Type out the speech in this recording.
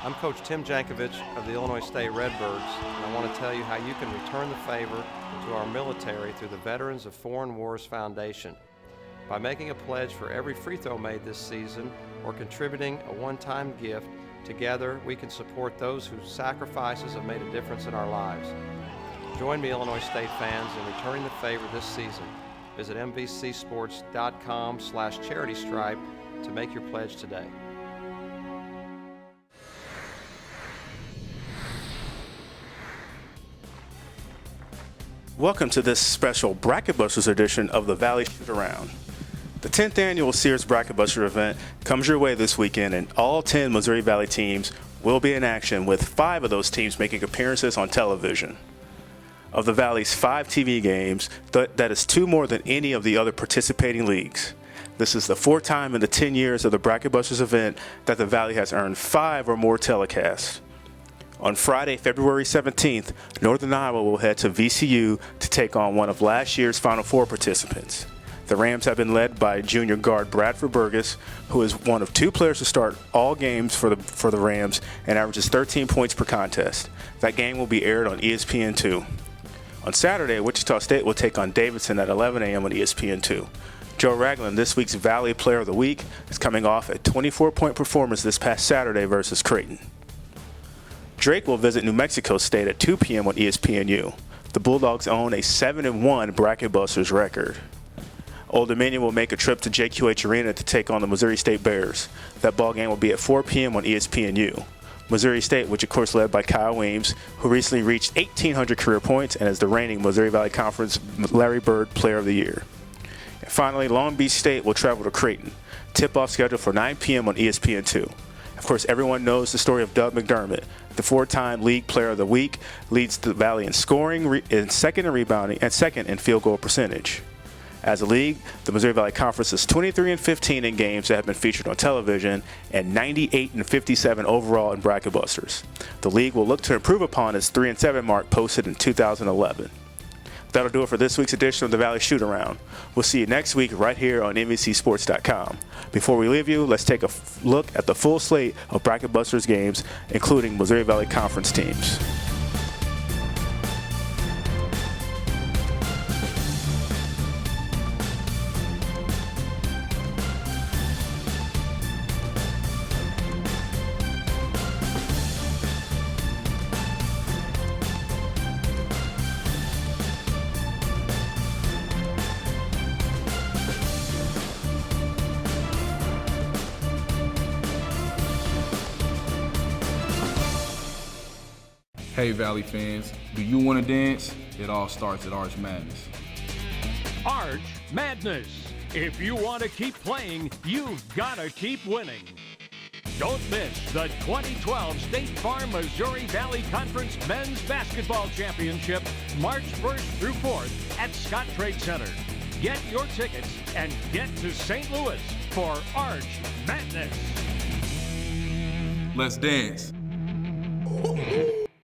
I'm Coach Tim Jankovich of the Illinois State Redbirds, and I want to tell you how you can return the favor to our military through the Veterans of Foreign Wars Foundation. By making a pledge for every free throw made this season or contributing a one-time gift, together we can support those whose sacrifices have made a difference in our lives. Join me, Illinois State fans, in returning the favor this season. Visit mvcsports.com/charitystripe to make your pledge today. Welcome to this special BracketBusters edition of the Valley Shootaround. The 10th annual Sears BracketBuster event comes your way this weekend, and all 10 Missouri Valley teams will be in action, with 5 of those teams making appearances on television. Of the Valley's 5 TV games, that is 2 more than any of the other participating leagues. This is the 4th time in the 10 years of the BracketBusters event that the Valley has earned 5 or more telecasts. On Friday, February 17th, Northern Iowa will head to VCU to take on one of last year's Final Four participants. The Rams have been led by junior guard Bradford Burgess, who is one of 2 players to start all games for the Rams and averages 13 points per contest. That game will be aired on ESPN2. On Saturday, Wichita State will take on Davidson at 11 a.m. on ESPN2. Joe Ragland, this week's Valley Player of the Week, is coming off a 24-point performance this past Saturday versus Creighton. Drake will visit New Mexico State at 2 p.m. on ESPNU. The Bulldogs own a 7-1 BracketBusters record. Old Dominion will make a trip to JQH Arena to take on the Missouri State Bears. That ball game will be at 4 p.m. on ESPNU. Missouri State, which of course led by Kyle Weems, who recently reached 1,800 career points and is the reigning Missouri Valley Conference Larry Bird Player of the Year. And finally, Long Beach State will travel to Creighton. Tip-off scheduled for 9 p.m. on ESPN2. Of course, everyone knows the story of Doug McDermott. The 4-time League Player of the Week, leads the Valley in scoring, in second in rebounding, and second in field goal percentage. As a league, the Missouri Valley Conference is 23-15 in games that have been featured on television and 98-57 overall in BracketBusters. The league will look to improve upon its 3-7 mark posted in 2011. That'll do it for this week's edition of the Valley Shootaround. We'll see you next week right here on MVCsports.com. Before we leave you, let's take a look at the full slate of BracketBusters games, including Missouri Valley Conference teams. Hey Valley fans, do you want to dance? It all starts at Arch Madness. Arch Madness. If you want to keep playing, you've got to keep winning. Don't miss the 2012 State Farm Missouri Valley Conference Men's Basketball Championship, March 1st through 4th at Scott Trade Center. Get your tickets and get to St. Louis for Arch Madness. Let's dance.